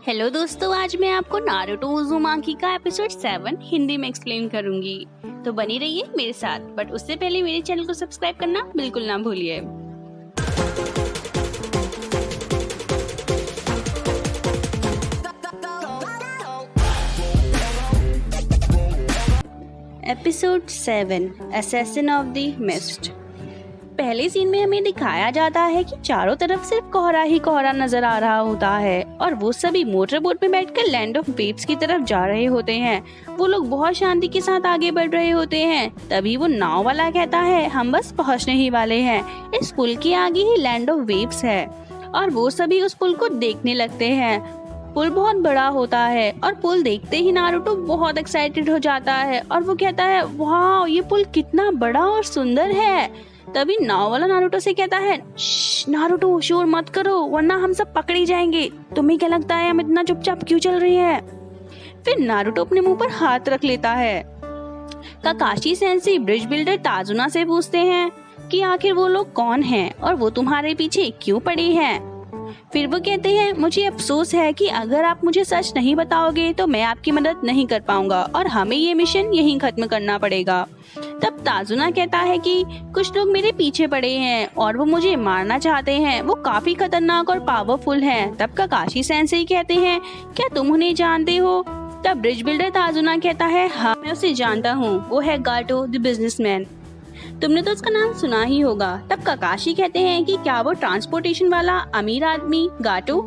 Hello दोस्तों, आज मैं आपको नारुतो उज़ुमाकी का एपिसोड 7 हिंदी में एक्सप्लेन करूंगी, तो बनी रहिए मेरे साथ। बट उससे पहले मेरे चैनल को सब्सक्राइब करना बिल्कुल ना भूलिए। Episode 7 assassin of the mist. पहले सीन में हमें दिखाया जाता है कि चारों तरफ सिर्फ कोहरा ही कोहरा नजर आ रहा होता है और वो सभी मोटर बोट पे बैठकर लैंड ऑफ वेव्स की तरफ जा रहे होते हैं। वो लोग बहुत शांति के साथ आगे बढ़ रहे होते हैं। तभी वो नाव वाला कहता है, हम बस पहुंचने ही वाले हैं, इस पुल के आगे ही लैंड ऑफ वेव्स है। और वो सभी उस पुल को देखने लगते हैं। पुल बहुत बड़ा होता है और पुल देखते ही नारुतो बहुत एक्साइटेड हो जाता है और वो कहता है, वाह, ये पुल कितना बड़ा और सुंदर है। तभी नाव वाला नारुतो से कहता है, नारुतो शोर मत करो वरना हम सब पकड़े जाएंगे। तुम्हें क्या लगता है हम इतना चुपचाप क्यों चल रहे हैं? फिर नारुतो अपने मुंह पर हाथ रख लेता है। काकाशी सेंसेई ब्रिज बिल्डर ताजुना से पूछते हैं कि आखिर वो लोग कौन हैं और वो तुम्हारे पीछे क्यों पड़े हैं। फिर वो कहते हैं, मुझे अफसोस है कि अगर आप मुझे सच नहीं बताओगे तो मैं आपकी मदद नहीं कर पाऊंगा और हमें ये मिशन यहीं खत्म करना पड़ेगा। तब ताजुना कहता है कि कुछ लोग मेरे पीछे पड़े हैं और वो मुझे मारना चाहते हैं, वो काफी खतरनाक और पावरफुल हैं। तब काकाशी सेंसेई कहते हैं, क्या तुम उन्हें जानते हो? तब ब्रिज बिल्डर ताजुना कहता है, हाँ मैं उसे जानता हूँ, वो है गाटो द बिजनेसमैन। तुमने तो उसका नाम सुना ही होगा। तब काकाशी कहते हैं कि क्या वो ट्रांसपोर्टेशन वाला अमीर आदमी गाटो?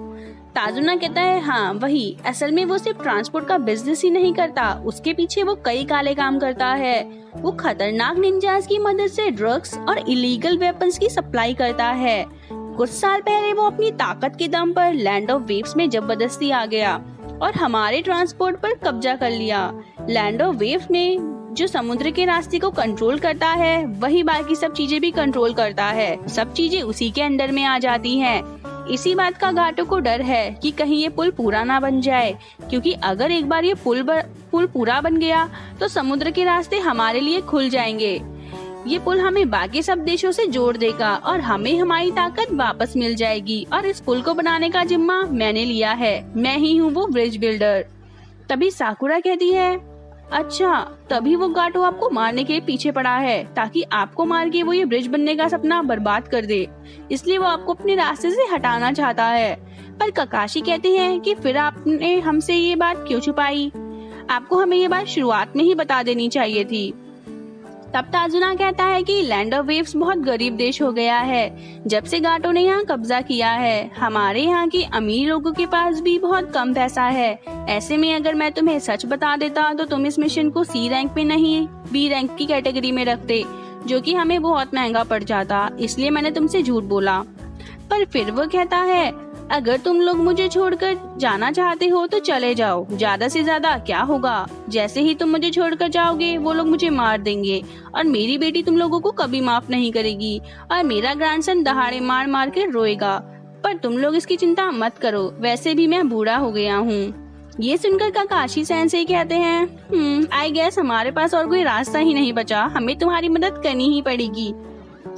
ताजुना कहता है, हाँ वही। असल में वो सिर्फ ट्रांसपोर्ट का बिजनेस ही नहीं करता, उसके पीछे वो कई काले काम करता है। वो खतरनाक निंजास की मदद से ड्रग्स और इलीगल वेपन्स की सप्लाई करता है। कुछ साल पहले वो अपनी ताकत के दम पर लैंड ऑफ वेव्स में जबरदस्ती आ गया और हमारे ट्रांसपोर्ट पर कब्जा कर लिया। लैंड ऑफ वेव्स में जो समुद्र के रास्ते को कंट्रोल करता है, वही बाकी सब चीजें भी कंट्रोल करता है। सब चीजें उसी के अंडर में आ जाती हैं। इसी बात का गाटो को डर है कि कहीं ये पुल पूरा ना बन जाए, क्योंकि अगर एक बार ये पुल पूरा बन गया तो समुद्र के रास्ते हमारे लिए खुल जाएंगे। ये पुल हमें बाकी सब देशों से जोड़ देगा और हमें हमारी ताकत वापस मिल जाएगी। और इस पुल को बनाने का जिम्मा मैंने लिया है, मैं ही हूँ वो ब्रिज बिल्डर। तभी साकुरा कहती है, अच्छा, तभी वो गाटो आपको मारने के पीछे पड़ा है ताकि आपको मार के वो ये ब्रिज बनने का सपना बर्बाद कर दे, इसलिए वो आपको अपने रास्ते से हटाना चाहता है। पर काकाशी कहते हैं कि फिर आपने हमसे ये बात क्यों छुपाई? आपको हमें ये बात शुरुआत में ही बता देनी चाहिए थी। तब ताजुना कहता है कि लैंड ऑफ वेव्स बहुत गरीब देश हो गया है जब से गाटो ने यहाँ कब्जा किया है। हमारे यहाँ के अमीर लोगों के पास भी बहुत कम पैसा है। ऐसे में अगर मैं तुम्हें सच बता देता तो तुम इस मिशन को सी रैंक पे नहीं बी रैंक की कैटेगरी में रखते, जो कि हमें बहुत महंगा पड़ जाता। इसलिए मैंने तुमसे झूठ बोला। पर फिर वो कहता है, अगर तुम लोग मुझे छोड़कर जाना चाहते हो तो चले जाओ, ज्यादा से ज्यादा क्या होगा। जैसे ही तुम मुझे छोड़कर जाओगे वो लोग मुझे मार देंगे और मेरी बेटी तुम लोगों को कभी माफ नहीं करेगी और मेरा ग्रैंडसन दहाड़े मार मार कर रोएगा। पर तुम लोग इसकी चिंता मत करो, वैसे भी मैं बूढ़ा हो गया हूँ। ये सुनकर काकाशी सेंसेई कहते हैं, आई गेस हमारे पास और कोई रास्ता ही नहीं बचा, हमें तुम्हारी मदद करनी ही पड़ेगी।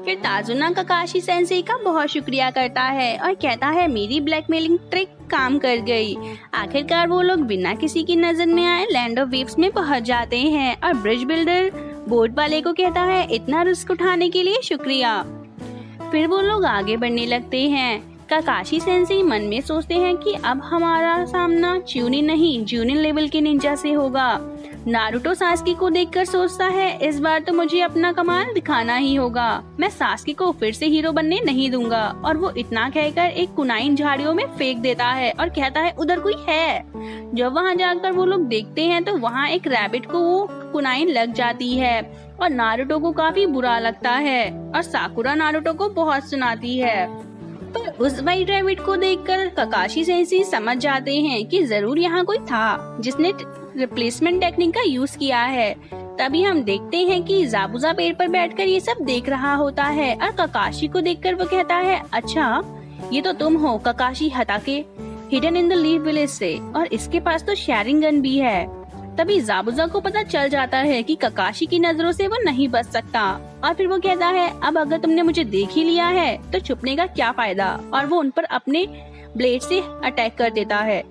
फिर ताजुना काकाशी सेंसेई का बहुत शुक्रिया करता है और कहता है, मेरी ब्लैकमेलिंग ट्रिक काम कर गई। आखिरकार वो लोग बिना किसी की नजर में आए लैंड ऑफ वेव्स में पहुंच जाते हैं और ब्रिज बिल्डर बोट वाले को कहता है, इतना रिस्क उठाने के लिए शुक्रिया। फिर वो लोग आगे बढ़ने लगते हैं। काकाशी सेंसेई मन में सोचते हैं कि अब हमारा सामना च्यूनिन नहीं जूनिन लेवल के निंजा से होगा। नारुतो सास्की को देखकर सोचता है, इस बार तो मुझे अपना कमाल दिखाना ही होगा, मैं सास्की को फिर से हीरो बनने नहीं दूंगा। और वो इतना कहकर एक कुनाइन झाड़ियों में फेंक देता है और कहता है, उधर कोई है। जब वहाँ जाकर वो लोग देखते हैं तो वहाँ एक रैबिट को वो कुनाइन लग जाती है और नारुतो को काफी बुरा लगता है और साकुरा नारुतो को बहुत सुनाती है। पर उस वाइट रैबिट को देखकर काकाशी सेंसेई समझ जाते हैं कि जरूर यहाँ कोई था जिसने रिप्लेसमेंट टेक्निक का यूज किया है। तभी हम देखते हैं कि जाबुजा पेड़ पर बैठकर ये सब देख रहा होता है और काकाशी को देखकर वो कहता है, अच्छा ये तो तुम हो Kakashi Hatake, hidden in the leaf village से, और इसके पास तो शेयरिंग गन भी है। तभी जाबुजा को पता चल जाता है कि काकाशी की नजरों से वो नहीं बच सकता और फिर वो कहता है, अब अगर तुमने मुझे देख ही लिया है तो छुपने का क्या फायदा। और वो उन पर अपने ब्लेड से अटैक कर देता है।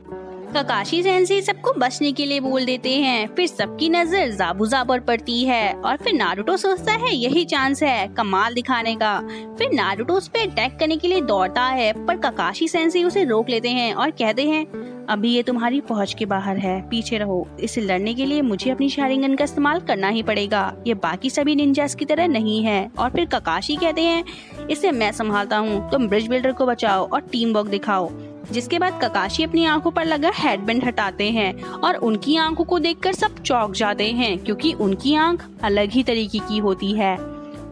ककाशी सेंसेई सबको बचने के लिए बोल देते हैं। फिर सबकी नजर ज़ाबुज़ा पर पड़ती है और फिर नारुतो सोचता है यही चांस है कमाल दिखाने का। फिर नारुतो उस पे अटैक करने के लिए दौड़ता है, पर ककाशी सेंसेई उसे रोक लेते हैं और कहते हैं अभी ये तुम्हारी पहुंच के बाहर है, पीछे रहो। इसे लड़ने के लिए मुझे अपनी शारिंगन का इस्तेमाल करना ही पड़ेगा, ये बाकी सभी निंजास की तरह नहीं है। और फिर ककाशी कहते हैं इसे मैं संभालता हूँ, तुम ब्रिज बिल्डर को बचाओ और टीम वर्क दिखाओ। जिसके बाद ककाशी अपनी आंखों पर लगा हेडबैंड हटाते हैं और उनकी आंखों को देखकर सब चौंक जाते हैं, क्योंकि उनकी आंख अलग ही तरीके की होती है।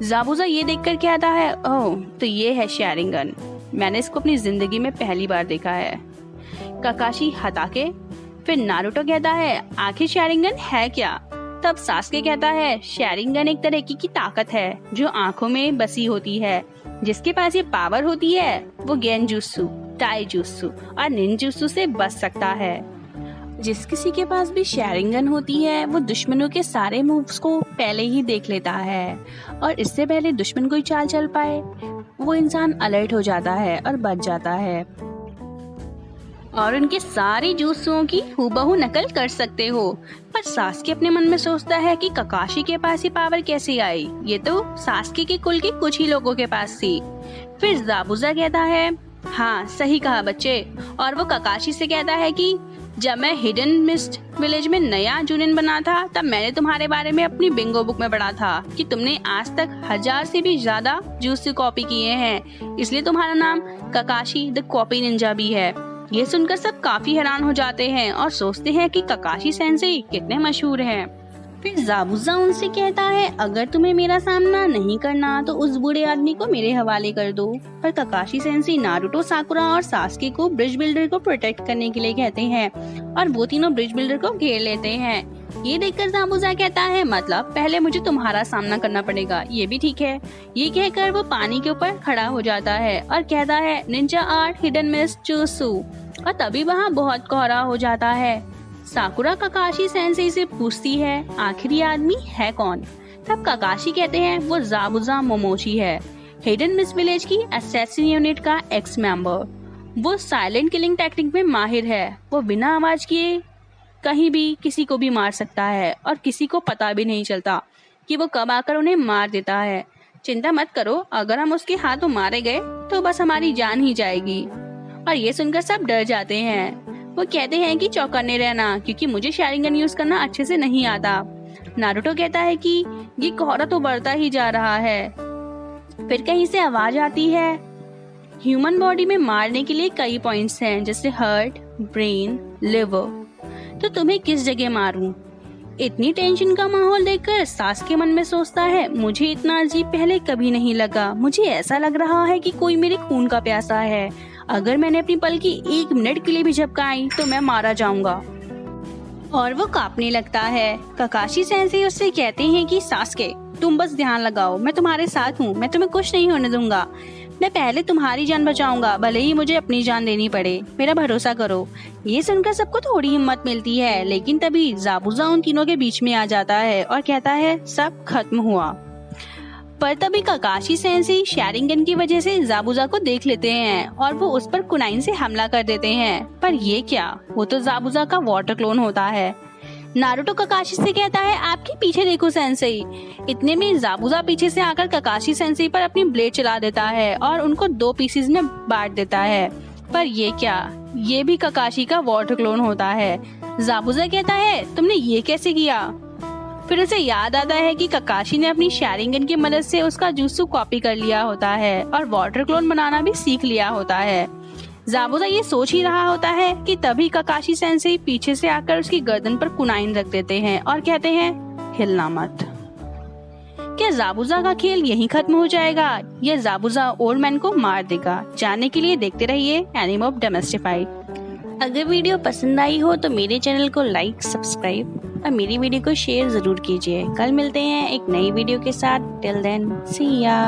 ज़ाबुज़ा ये देखकर कहता है ओह तो ये है शारिंगन, मैंने इसको अपनी जिंदगी में पहली बार देखा है। ककाशी हटा के फिर नारुतो कहता है आखिर शारिंगन है क्या? तब सास्के कहता है शारिंगन एक तरह की ताकत है जो आंखों में बसी होती है। जिसके पास ये पावर होती है वो गेंजुत्सु, टाइजुत्सु और निंजुत्सु से बच सकता है। जिस किसी के पास भी शारिंगन होती है वो दुश्मनों के सारे मूव्स को पहले ही देख लेता है और इससे पहले दुश्मन कोई चाल चल पाए वो इंसान अलर्ट हो जाता है और बच जाता है और उनके सारे जुत्सुओं की हूबहू नकल कर सकते हो। पर सास्के अपने मन में सोचता है कि ककाशी के पास ये पावर कैसे आई, ये तो सास्के के कुल के कुछ ही लोगों के पास थी। फिर ज़ाबुज़ा कहता है हाँ सही कहा बच्चे, और वो ककाशी से कहता है कि जब मैं हिडन मिस्ट विलेज में नया जुनिन बना था तब मैंने तुम्हारे बारे में अपनी बिंगो बुक में पढ़ा था कि तुमने आज तक 1000 से भी ज्यादा जुत्सु कॉपी किए हैं, इसलिए तुम्हारा नाम ककाशी द कॉपी निंजा भी है। ये सुनकर सब काफी हैरान हो जाते हैं और सोचते हैं कि ककाशी सेंसेई कितने मशहूर हैं। फिर ज़ाबुज़ा उनसे कहता है अगर तुम्हें मेरा सामना नहीं करना तो उस बूढ़े आदमी को मेरे हवाले कर दो। पर ककाशी सेंसेई नारुतो, साकुरा और सास्के को ब्रिज बिल्डर को प्रोटेक्ट करने के लिए कहते हैं और वो तीनों ब्रिज बिल्डर को घेर लेते हैं। ये देखकर ज़ाबुज़ा कहता है मतलब पहले मुझे तुम्हारा सामना करना पड़ेगा, ये भी ठीक है। ये कहकर वो पानी के ऊपर खड़ा हो जाता है और कहता है Ninja art hidden mist jutsu, और तभी वहाँ बहुत कोहरा हो जाता है। साकुरा ककाशी सेंसेई से पूछती है आखिरी आदमी है कौन? तब ककाशी कहते हैं वो ज़ाबुज़ा मोमोची है, हिडन मिस्ट विलेज की असैसिन यूनिट का एक्स मेंबर। वो साइलेंट किलिंग टेक्निक में माहिर है, वो बिना आवाज किए कहीं भी किसी को भी मार सकता है और किसी को पता भी नहीं चलता कि वो कब आकर उन्हें मार देता है। चिंता मत करो, अगर हम उसके हाथों मारे गए तो बस हमारी जान ही जाएगी। और ये सुनकर सब डर जाते हैं। वो कहते हैं कि चौकन्ने रहना क्योंकि मुझे शारिंगन यूज करना अच्छे से नहीं आता। नारुतो कहता है कि ये कोहरा तो बढ़ता ही जा रहा है। फिर कहीं से आवाज आती है ह्यूमन बॉडी में मारने के लिए कई पॉइंट्स हैं जैसे हार्ट, ब्रेन, लिवर, तो तुम्हें किस जगह मारूं? इतनी टेंशन का माहौल देखकर सास्के मन में सोचता है मुझे इतना अजीब पहले कभी नहीं लगा। मुझे ऐसा लग रहा है कि कोई मेरे खून का प्यासा है। अगर मैंने अपनी पलकी 1 मिनट के लिए भी झपकाई तो मैं मारा जाऊंगा। और वो कांपने लगता है। ककाशी सेंसेई उससे कहते हैं कि सास्के तुम बस ध्यान लगाओ, मैं तुम्हारे साथ हूँ, मैं तुम्हें कुछ नहीं होने दूंगा। मैं पहले तुम्हारी जान बचाऊंगा, भले ही मुझे अपनी जान देनी पड़े, मेरा भरोसा करो। ये सुनकर सबको थोड़ी हिम्मत मिलती है, लेकिन तभी ज़ाबुज़ा उन तीनों के बीच में आ जाता है और कहता है सब खत्म हुआ। पर तभी ककाशी सेंसेई शारिंगन की वजह से ज़ाबुज़ा को देख लेते हैं और वो उस पर कुनाइन से हमला कर देते हैं। पर ये क्या, वो तो ज़ाबुज़ा का वाटर क्लोन होता है। नारुतो ककाशी से कहता है आपके पीछे देखो सेंसेई। इतने में ज़ाबुज़ा पीछे से आकर ककाशी सेंसेई पर अपनी ब्लेड चला देता है और उनको 2 पीसेस में बांट देता है। पर ये क्या, ये भी ककाशी का वाटर क्लोन होता है। ज़ाबुज़ा कहता है तुमने ये कैसे किया? फिर उसे याद आता है कि ककाशी ने अपनी शारिंगन की मदद से उसका जुत्सु कॉपी कर लिया होता है और वाटर क्लोन बनाना भी सीख लिया होता है। ज़ाबुज़ा ये सोच ही रहा होता है कि तभी ककाशी सेंसेई पीछे से आकर उसकी गर्दन पर कुनाइन रख देते हैं और कहते हैं हिलना मत। क्या ज़ाबुज़ा का खेल यहीं खत्म हो जाएगा या ज़ाबुज़ा ओल्ड मैन को मार देगा? जानने के लिए देखते रहिए एनिमोब डेमिस्टिफाइड। अगर वीडियो पसंद आई हो तो मेरे चैनल को लाइक, सब्सक्राइब और मेरी वीडियो को शेयर जरूर कीजिए। कल मिलते हैं एक नई वीडियो के साथ। टिल देन सी या।